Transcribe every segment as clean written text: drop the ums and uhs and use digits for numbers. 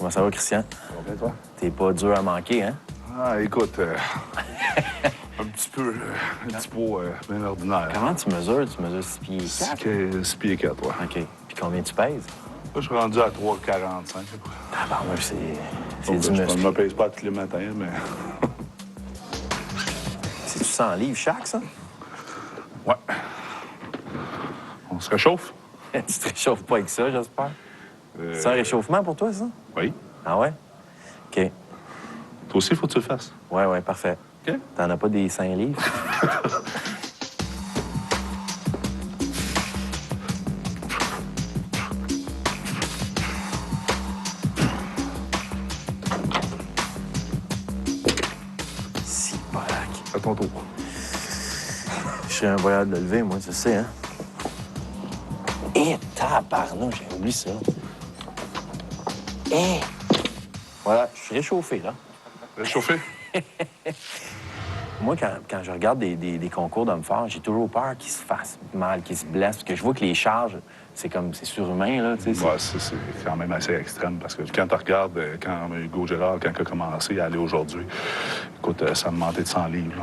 Comment ça va, Christian? Ça va bien, toi? T'es pas dur à manquer, hein? Ah, écoute, un petit peu, un petit pot bien ordinaire. Comment tu mesures? Tu mesures 6 pieds 4? 6 pieds 4, ouais. OK. Puis combien tu pèses? Là, je suis rendu à 3,45. Ah, ben, moi, c'est Donc, du je muscle. ne me pèse pas tous les matins, mais... C'est-tu 100 livres chaque, ça? Ouais. On se réchauffe? Tu te réchauffes pas avec ça, j'espère? C'est un réchauffement pour toi, ça? Oui. Ah ouais? OK. Toi aussi, il faut que tu le fasses. Ouais, parfait. OK. T'en as pas des 5 livres? Si, baraque. À ton tour. Je serais incroyable de le lever, moi, tu sais, hein? Eh, tabarnouche, j'ai oublié ça. Eh! Voilà, je suis réchauffé, là. Réchauffé? Moi, quand je regarde des concours d'hommes forts, j'ai toujours peur qu'ils se fassent mal, qu'ils se blessent, parce que je vois que les charges, c'est surhumain, là, tu sais. Ouais, c'est quand même assez extrême, parce que quand tu regardes, quand Hugo Gérard, quand il a commencé à aller aujourd'hui, écoute, ça a monté de 100 livres, là.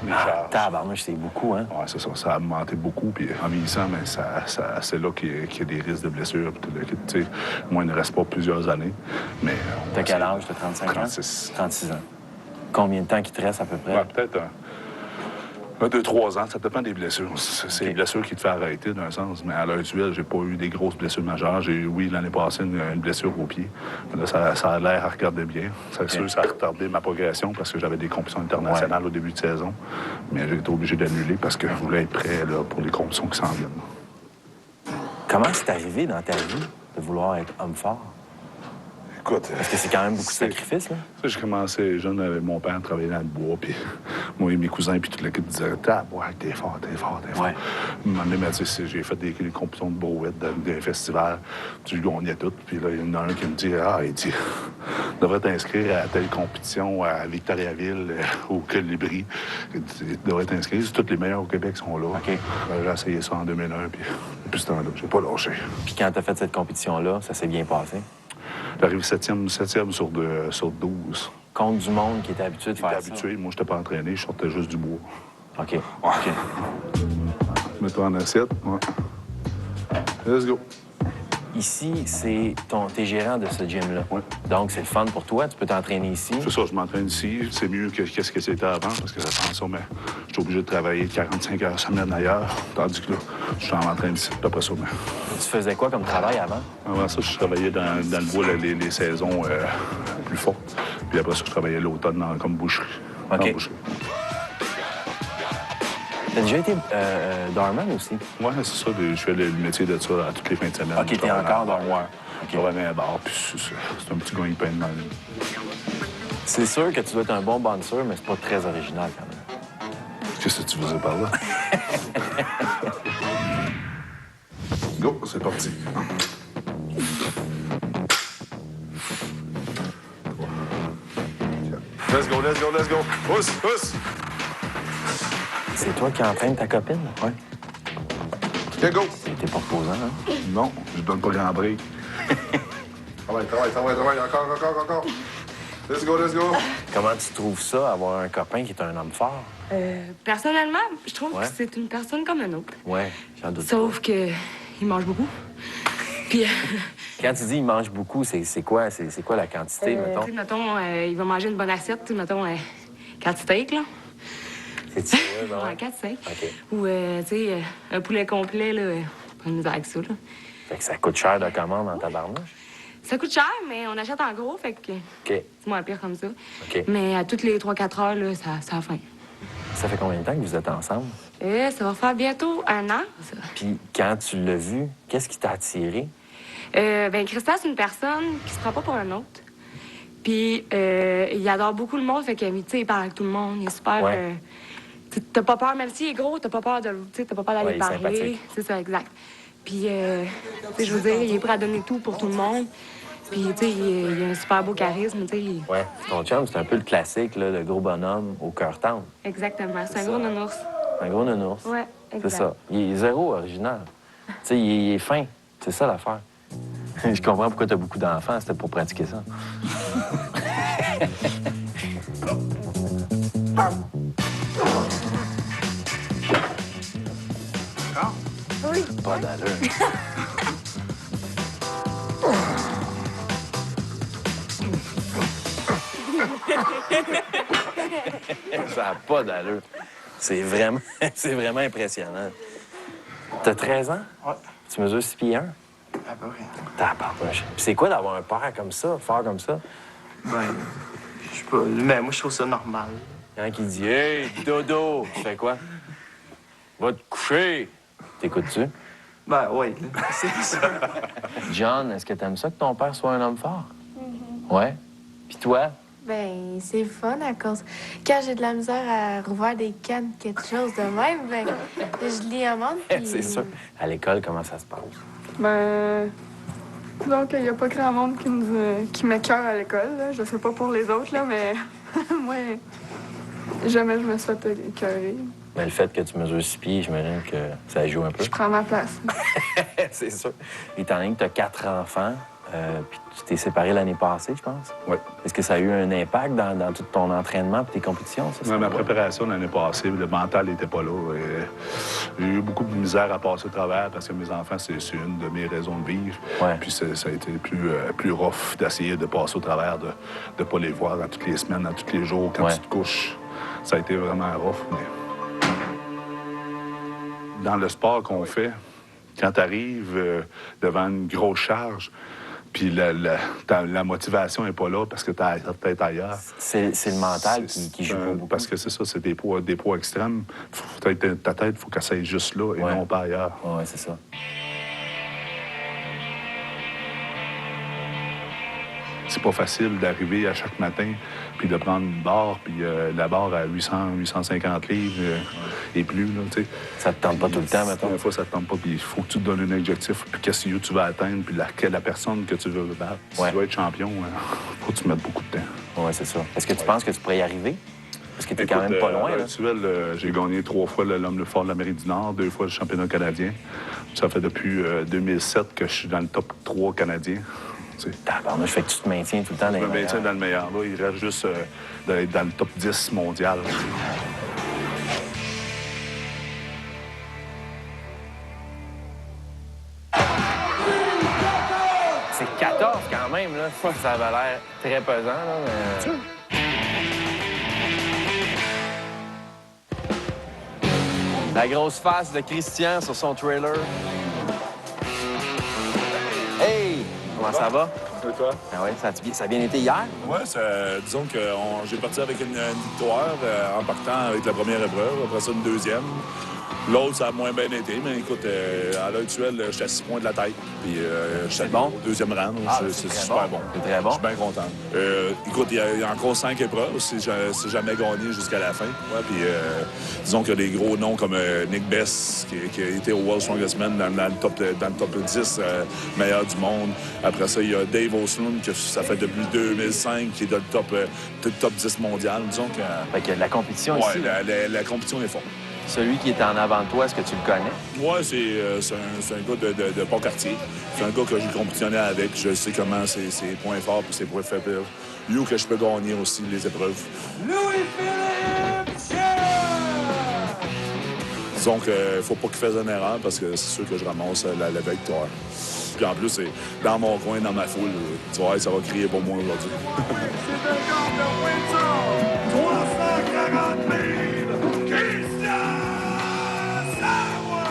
Les charges. Tabarnouche, c'est beaucoup, hein? Oui, c'est ça. Ça a augmenté beaucoup. Puis en vieillissant, mais c'est là qu'il y a des risques de blessures. Tu sais, moi, il ne reste pas plusieurs années. Mais T'as quel âge? T'as 35 ans? 36. 36 ans. Combien de temps qu'il te reste, à peu près? Ouais, peut-être 2-3 ans. Ça dépend des blessures. C'est les blessures qui te font arrêter, d'un sens. Mais à l'heure actuelle, j'ai pas eu des grosses blessures majeures. J'ai eu, oui, l'année passée, une blessure au pied. Là, ça a l'air à regarder bien. C'est sûr que ça a retardé ma progression parce que j'avais des compétitions internationales au début de saison. Mais j'ai été obligé d'annuler parce que je voulais être prêt là, pour les compétitions qui s'en viennent. Comment c'est arrivé dans ta vie de vouloir être homme fort? Écoute, Parce que c'est quand même beaucoup de sacrifices, là. J'ai commencé jeune avec mon père, travailler dans le bois, puis moi et mes cousins, puis toute l'équipe disaient « Tabarouette, t'es fort, t'es fort, t'es fort. Ouais. » Un moment donné, j'ai fait des compétitions de brouette, des festivals, puis je gagnais tout. Puis là, il y en a un qui me dit « Ah, il dit, tu devrais t'inscrire à telle compétition à Victoriaville, au Colibri. Il dit, tu devrais t'inscrire, tous les meilleurs au Québec sont là. OK. J'ai essayé ça en 2001, puis depuis ce temps-là, j'ai pas lâché. Puis quand t'as fait cette compétition-là, ça s'est bien passé? J'arrive 7e sur 12. Contre du monde qui était habitué de faire J'étais habitué, moi, je n'étais pas entraîné, je sortais juste du bois. ça. OK. Ouais. OK. Mets-toi en assiette, ouais. Let's go. Ici, t'es gérant de ce gym-là. Oui. Donc, c'est le fun pour toi. Tu peux t'entraîner ici. C'est ça, je m'entraîne ici. C'est mieux que qu'est-ce que c'était avant, parce que attention, mais je suis obligé de travailler 45 heures semaine ailleurs, tandis que là, je suis en entraîne ici, puis après ça, mais... Tu faisais quoi comme travail avant? Avant ça, je travaillais dans le bois les saisons plus fortes. Puis après ça, je travaillais l'automne comme boucherie. OK. En boucherie. T'as déjà été doorman aussi? Oui, c'est ça. Je fais le métier de ça à toutes les fins de semaine. OK, t'es encore doorman. Je travaille à un bar, puis c'est un petit gagne-pain de mal. C'est sûr que tu dois être un bon bouncer, mais c'est pas très original quand même. Qu'est-ce que tu faisais par là? Go, c'est parti. Let's go, let's go, let's go. Pousse, pousse. C'est toi qui entraînes ta copine? Ouais. OK, go. T'es pas reposant, hein? Non, je donne pas grand break. Travaille. Encore. Let's go, let's go. Comment tu trouves ça, avoir un copain qui est un homme fort? Personnellement, je trouve Ouais. que c'est une personne comme un autre. Ouais, j'en doute Sauf que il mange beaucoup. Puis, pas. Quand tu dis il mange beaucoup, c'est quoi? C'est quoi la quantité, mettons? tu sais, mettons, il va manger une bonne assiette, tu sais, mettons, 4 steaks, là. C'est sérieux, non? Ouais, 4 steaks. OK. Ou, tu sais, un poulet complet, là, pas une avec ça, là. Fait que ça coûte cher de commande en tabarnouche? Ça coûte cher, mais on achète en gros, fait que OK. c'est moins pire comme ça. OK. Mais à toutes les 3-4 heures, là, ça a faim. Ça fait combien de temps que vous êtes ensemble? Ça va faire bientôt 1 an, ça. Puis quand tu l'as vu, qu'est-ce qui t'a attiré? Ben, Christa, c'est une personne qui se prend pas pour un autre. Puis, il adore beaucoup le monde, fait que, tu sais, il parle avec tout le monde, il est super... Ouais. T'as pas peur, même s'il est gros, t'as pas peur de, tu sais, t'as pas peur d'aller Ouais, il est parler. sympathique. C'est ça, exact. Puis, tu sais, je veux dire, il est prêt à donner tout pour tout le monde. Puis, tu sais, il a un super beau charisme, tu sais. Ouais. Ton chum, c'est un peu le classique, là, le gros bonhomme au cœur tendre. Exactement, c'est un gros nounours. Un gros nounours. Ouais, exact. C'est ça. Il est zéro original. Tu sais, il est fin. C'est ça l'affaire. Je comprends pourquoi tu as beaucoup d'enfants. C'était pour pratiquer ça. Oui. Pas d'allure. Ça n'a pas d'allure. C'est vraiment, c'est vraiment impressionnant. T'as 13 ans? Ouais. Tu mesures 6 pieds 1? À peu près. Tabarnouche. Puis c'est quoi d'avoir un père comme ça, fort comme ça? Ben, je sais pas. Mais moi, je trouve ça normal. Quand il dit « Hey, dodo! » Tu fais quoi? Va te coucher! T'écoutes-tu? Ben, oui, là. C'est ça. John, est-ce que t'aimes ça que ton père soit un homme fort? Ouais. Puis toi? Ben, c'est fun à cause. Quand j'ai de la misère à rouvrir des cannes, quelque chose de même, ben, je lis un monde. Puis... C'est sûr. À l'école, comment ça se passe? Ben, donc il n'y a pas grand monde qui m'écœure à l'école. Là. Je sais pas pour les autres, là, mais moi, jamais je me suis fait écœurer. Mais le fait que tu mesures 6 pieds, j'imagine que ça joue un peu. Je prends ma place. C'est sûr. Étant donné que tu as 4 enfants, puis tu t'es séparé l'année passée, je pense. Oui. Est-ce que ça a eu un impact dans tout ton entraînement et tes compétitions? Ça, Ma préparation l'année passée, le mental n'était pas là. J'ai eu beaucoup de misère à passer au travers parce que mes enfants, c'est une de mes raisons de vivre. Ouais. Puis ça a été plus rough d'essayer de passer au travers, de ne pas les voir dans toutes les semaines, dans tous les jours, quand Ouais. tu te couches. Ça a été vraiment rough. Mais... Dans le sport qu'on fait, quand tu arrives devant une grosse charge, puis la motivation n'est pas là parce que tu as la tête ailleurs. C'est le mental qui joue pas beaucoup. Parce que c'est ça, c'est des poids extrêmes. Ta tête, il faut qu'elle s'aille juste là et Ouais. non pas ailleurs. Oui, c'est ça. C'est pas facile d'arriver à chaque matin puis de prendre une barre, puis la barre à 850 livres et plus, là, tu sais. Ça te tente pas tout le temps, mettons? Des fois, ça te tente pas, puis il faut que tu te donnes un objectif, puis qu'est-ce que tu vas atteindre, puis la personne que tu veux battre. Si Ouais. tu veux être champion, il faut que tu mettes beaucoup de temps. Oui, c'est ça. Est-ce que tu penses que tu pourrais y arriver? Parce que tu es quand même pas loin, À là. l'heure actuelle, j'ai gagné 3 fois l'homme le fort de l'Amérique du Nord, 2 fois le championnat canadien. Ça fait depuis 2007 que je suis dans le top 3 canadien. Tu sais. Tabarnouche, fait que tu te maintiens tout le temps dans Je les me maintiens meilleurs. dans le meilleur. Là, il reste juste d'être dans le top 10 mondial. C'est 14 quand même, là. Ça avait l'air très pesant, là, mais... La grosse face de Christian sur son trailer. Hey! Comment ça va? Et toi? Ah ouais, ça a bien été hier? Ouais, disons que j'ai parti avec une victoire en partant avec la première épreuve, après ça une deuxième. L'autre, ça a moins bien été, mais écoute, à l'heure actuelle, je suis à 6 points de la tête. Puis je suis bon? au deuxième rang. Ah, C'est très super bon. bon. C'est très bon. Je suis bien content. Écoute, il y a encore 5 épreuves, si jamais gagné jusqu'à la fin. Ouais, puis disons qu'il y a des gros noms comme Nick Bess, qui a été au World Strongest Man dans le top 10 meilleur du monde. Après ça, il y a Dave Oslund, que ça fait depuis 2005, qui est dans le top 10 mondial. Disons que... Fait qu'il y a de la compétition ouais, ici. la compétition est forte. Celui qui est en avant de toi, est-ce que tu le connais? Ouais, c'est un gars de Pont-Cartier. C'est un gars que j'ai compétitionné avec. Je sais comment ses points forts et ses points faibles. Lui, que je peux gagner aussi les épreuves. Louis-Philippe! Disons qu'il ne faut pas qu'il fasse une erreur parce que c'est sûr que je ramasse la victoire. Puis en plus, c'est dans mon coin, dans ma foule. Tu vois, ça va crier pour moi aujourd'hui. C'est un camp de Windsor! 340 000! Christian Sauer!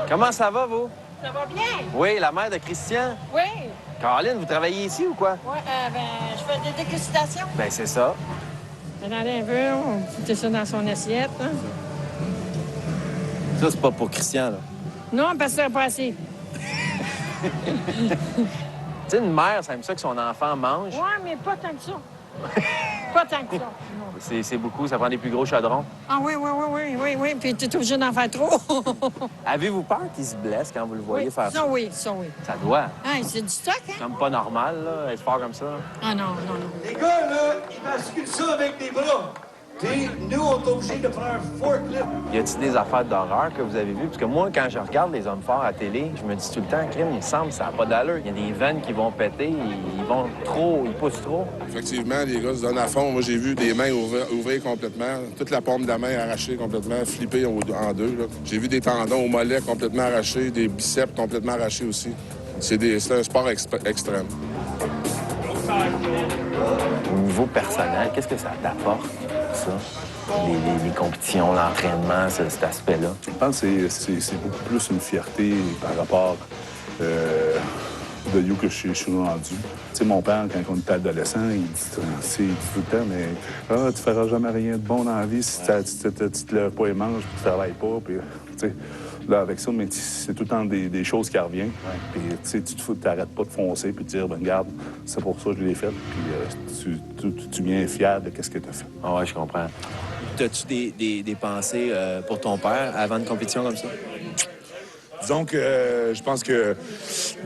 Comment ça va, vous? Ça va bien? Oui, la mère de Christian. Oui. Caroline, vous travaillez ici ou quoi? Oui, ben, je fais des dégustations. Ben c'est ça. Attendez un peu, on fout ça dans son assiette. Hein? Ça, c'est pas pour Christian, là. Non, parce que ça n'a pas assez. Tu sais, une mère, ça aime ça que son enfant mange. Oui, mais pas tant que ça. Pas tant que ça. Non. C'est beaucoup, ça prend des plus gros chaudrons. Ah oui, oui. Puis tu es obligé d'en faire trop. Avez-vous peur qu'il se blesse quand vous le voyez faire ça? Ça, oui, ça, oui. Ça doit. Ah, c'est du stock, hein? C'est comme pas normal, là, être fort comme ça. Ah non. Les gars, là, ils basculent ça avec des bras. Puis nous, on est obligés de prendre un forklift. Y a-t-il des affaires d'horreur que vous avez vues? Parce que moi, quand je regarde les hommes forts à télé, je me dis tout le temps, crime, il me semble, ça n'a pas d'allure. Il y a des vannes qui vont péter, ils poussent trop. Effectivement, les gars se donnent à fond. Moi, j'ai vu des mains ouvrir complètement, toute la paume de la main arrachée complètement, flippée en deux. Là. J'ai vu des tendons au mollet complètement arrachés, des biceps complètement arrachés aussi. C'est un sport extrême. Au niveau personnel, qu'est-ce que ça t'apporte, ça? Les compétitions, l'entraînement, cet aspect-là? Je pense que c'est beaucoup plus une fierté par rapport de où que je suis rendu. Tu sais, mon père, quand on était adolescent, il dit tout le temps, mais tu feras jamais rien de bon dans la vie si tu te lèves pas et manges, puis tu travailles pas. Puis, tu sais, là, avec ça, mais c'est tout le temps des choses qui reviennent. Puis, tu sais, tu t'arrêtes pas de foncer puis de dire, ben regarde, c'est pour ça que je l'ai fait. Puis, tu viens fier de ce que tu as fait. Ah ouais, je comprends. As-tu des pensées pour ton père avant une compétition comme ça? Disons que je pense que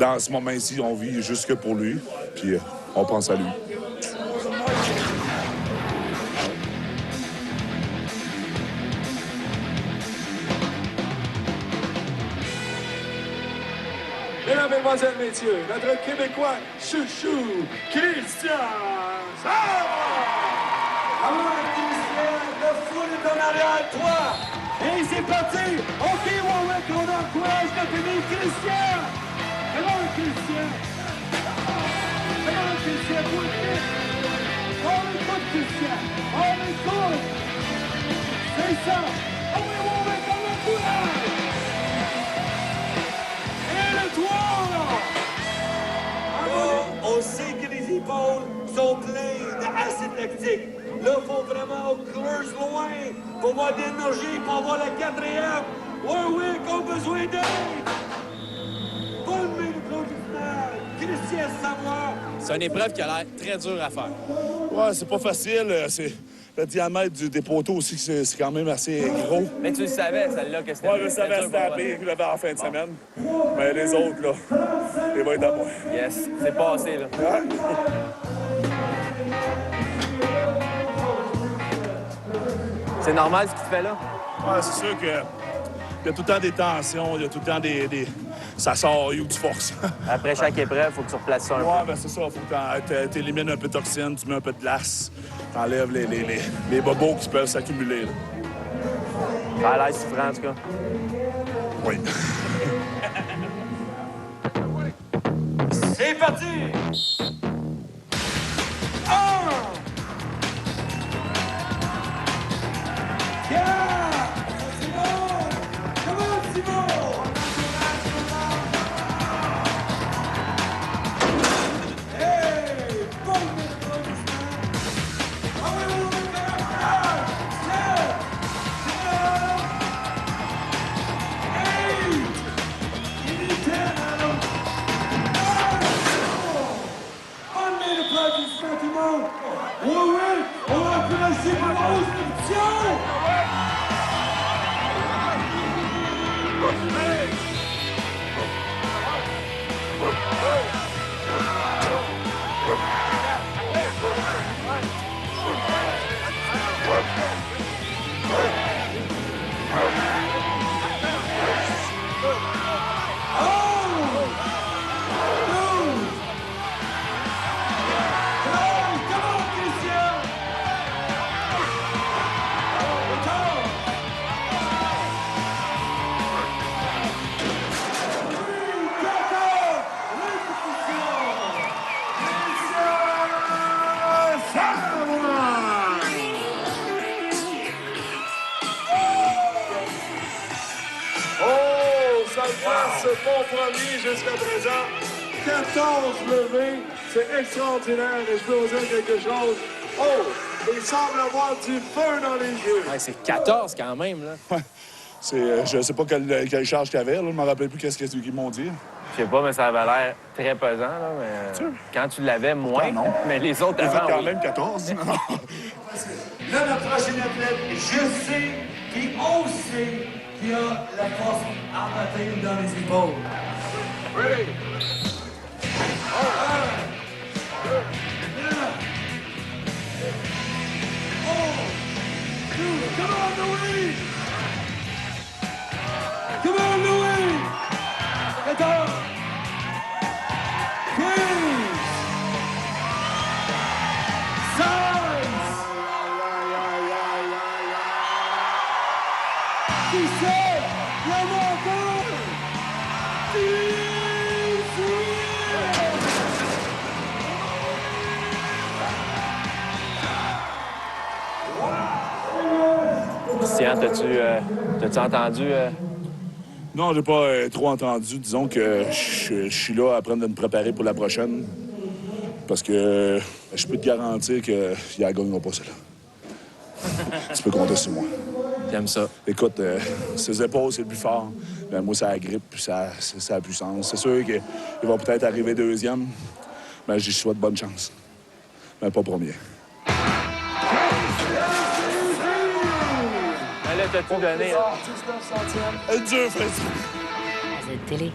dans ce moment-ci, on vit juste que pour lui, puis on pense à lui. Mesdames, Mesdemoiselles, Messieurs, notre Québécois chouchou, Christian Savard! Alors, Christian, le fou est en arrière de toi! Et c'est parti! OK, Warwick, on encourage notre ami Christian! Comment Christian? Comment Christian, pour le clip? On écoute, Christian! On écoute! C'est ça! Oh oui, Warwick, on l'encourage! Et le 3, là! On sait que les épaules sont pleines d'acide lactique. Là, il faut vraiment creuse loin pour avoir de l'énergie, pour avoir la quatrième. Warwick a besoin d'aide. Bonne main d'applaudissement. Christian Savard. C'est une épreuve qui a l'air très dure à faire. Ouais, c'est pas facile. C'est le diamètre des poteaux aussi, c'est quand même assez gros. Mais tu le savais, celle-là, que c'était... Ouais, je savais c'était la pire que j'avais en fin de semaine. Mais les autres, là, ils vont être à moi. Yes, c'est passé, là. Ouais. C'est normal ce que tu fais là? Ouais, c'est sûr que il y a tout le temps des tensions, il y a tout le temps des... Ça sort où tu forces. Après chaque épreuve, il faut que tu replaces ça un peu. Ouais, ben c'est ça. Faut que tu élimines un peu de toxine, tu mets un peu de glace, t'enlèves les bobos qui peuvent s'accumuler. Là. Ça a l'air souffrant, en tout cas. Oui. C'est parti! 1! 4! C'est bon! Comment c'est bon? Hey! Bon applaudissement! Ah oui, oui, oui, oui! 7! 8! 10! On met l'applaudissement tout le monde! Oui, oui! On va encourager pour la hausse d'édition! Ce bon premier jusqu'à présent. 14 levées. C'est extraordinaire et je peux vous dire quelque chose. Oh, il semble avoir du feu dans les yeux. Ouais, c'est 14 quand même, là. Ouais. Je sais pas quelle charge qu'il y avait, là. Je me rappelle plus qu'est-ce qu'ils m'ont dit. Je sais pas, mais ça avait l'air très pesant, là. Mais quand tu l'avais, moins. Non. Mais les autres J'ai fait avant, quand oui. même 14. Là, notre prochain athlète, je sais, puis on sait qu'il a la force à matin dans les épaules. Ready? Come on, Louis! Come on, Louis! 14! 15! 16! 17! Il y en a encore! 18! Christian, t'as-tu entendu? Non, j'ai pas trop entendu. Disons que je suis là à prendre de me préparer pour la prochaine. Parce que je peux te garantir qu'il ne gagnera pas, celle-là. Tu peux compter sur moi. J'aime ça. Écoute, ses épaules, c'est le plus fort. Mais moi, ça grippe, puis c'est la puissance. C'est sûr qu'il va peut-être arriver deuxième, mais j'y souhaite bonne chance. Mais pas premier. Là, t'as tout donné. Là. 19 centièmes. Dieu fait ça. C'est télé.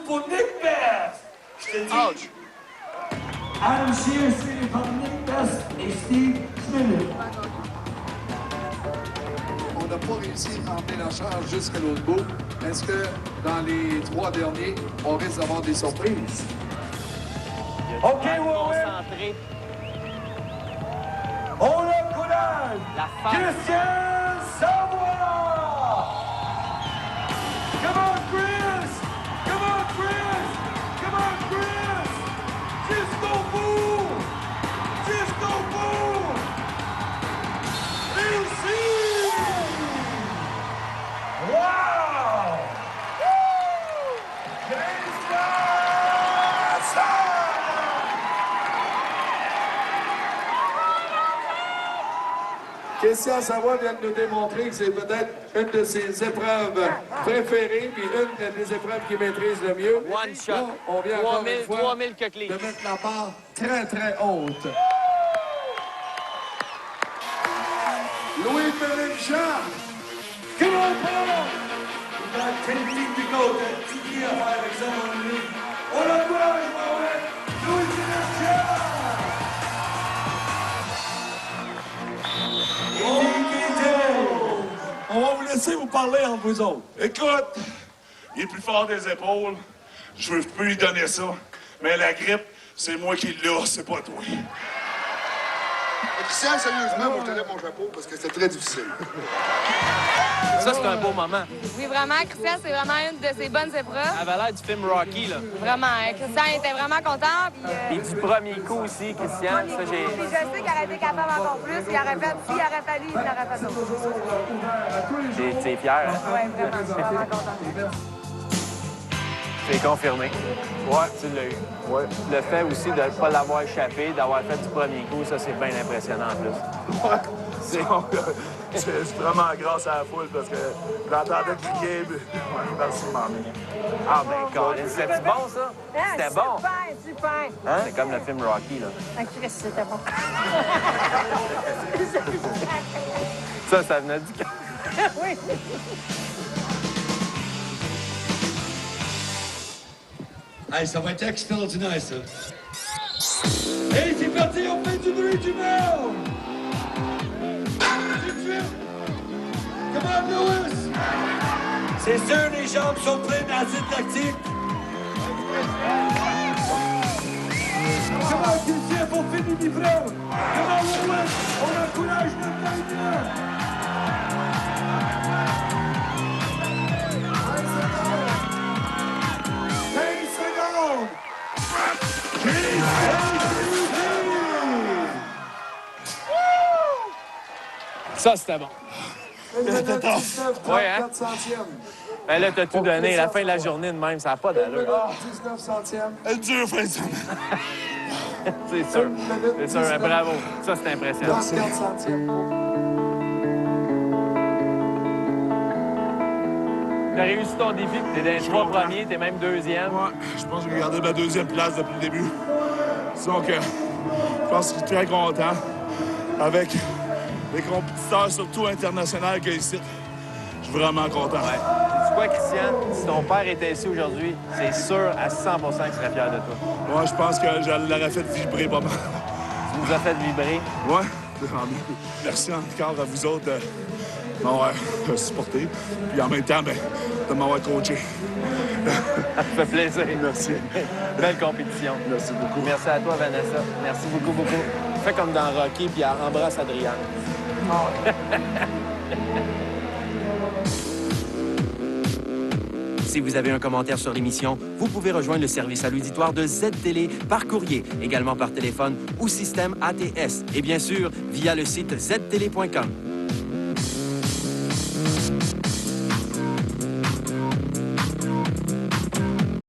Pour Nick Best! Je te dis. Adam Shear suivi par Nick Best et Steve Smith. On n'a pas réussi à emmener la charge jusqu'à l'autre bout. Est-ce que dans les 3 derniers, on risque d'avoir des surprises? OK, Warwick! On a le courage! Christian Savoie! Come on, Chris! Come on, Chris! Come on, Chris! Jusqu'au bout! Jusqu'au bout! Réussi! Wow! Christian Savoie vient de nous démontrer que c'est peut-être une de ses épreuves préférées, puis une des épreuves qu'il maîtrise le mieux. One shot. Là, on vient encore une fois 3000 coqueliers. de mettre la barre très, très haute. Louis-Philippe Jean. Come on, Paul! We've got 10 feet to go. That TD à faire avec ça, mon ami. On a le courage, Warwick! Louis-Philippe Jean! On va vous laisser vous parler entre vous autres. Écoute, il est plus fort des épaules. Je peux lui donner ça. Mais la grippe, c'est moi qui l'ai, c'est pas toi. Christian, sérieusement, moi, je te lève mon chapeau parce que c'était très difficile. Ça, c'est un beau moment. Oui, vraiment, Christian, c'est vraiment une de ses bonnes épreuves. Ça avait l'air du film Rocky, là. Vraiment, hein, Christian était vraiment content. Et du premier coup aussi, Christian. Ça, j'ai... Puis je sais qu'il aurait été capable encore plus. Il aurait fait, s'il aurait fallu, il aurait fait d'autres. T'es fier, hein? Oui, vraiment, je suis vraiment content. C'est confirmé. Ouais, tu l'as eu. Ouais. Le fait aussi de ne pas l'avoir échappé, d'avoir fait du premier coup, ça, c'est bien impressionnant en plus. Ouais, c'est vraiment grâce à la foule parce que j'entendais crier. Ouais, merci, mamie. Ah, ben, Colin, c'était bon, ça? C'était bon. Super, super. Hein? C'est comme le film Rocky, là. Ah, Chris, c'était bon. Ça venait du cœur. Oui. Hey, ça va être extraordinaire, ça. Hey, c'est parti, on fait du bruit du monde! Tout de suite! Come on, Lewis! C'est sûr, les jambes sont pleines d'acide lactique. Come on, Christian, pour finir mes frères! Come on, Lewis! On a le courage de le gagner! Ça, c'était bon. Ouais, hein? Ben là, t'as tout donné. La fin de la journée de même, ça n'a pas d'allure. 19 centièmes. Dieu fait ça. C'est sûr. C'est sûr. Mais bravo. Ça, c'est impressionnant. 40 centièmes. T'as réussi ton défi, puis t'es dans les 3 premiers, t'es même 2e. Ouais, je pense que j'ai gardé ma 2e place depuis le début. Donc, je pense que je suis très content avec les compétiteurs, surtout internationaux, qu'il y a ici. Je suis vraiment content. Ouais. C'est quoi, Christian? Si ton père était ici aujourd'hui, c'est sûr à 100 qu'il serait fier de toi. Moi, je pense que je l'aurais fait vibrer pas mal. Tu nous as fait vibrer. Ouais, merci encore à vous autres de m'avoir supporté. Puis en même temps, de m'avoir coaché. Ça me fait plaisir. Merci. Belle compétition. Merci beaucoup. Merci à toi, Vanessa. Merci beaucoup, beaucoup. Fais comme dans Rocky, puis embrasse Adriane. Si vous avez un commentaire sur l'émission, vous pouvez rejoindre le service à l'auditoire de Z-Télé par courrier, également par téléphone ou système ATS, et bien sûr via le site ztélé.com.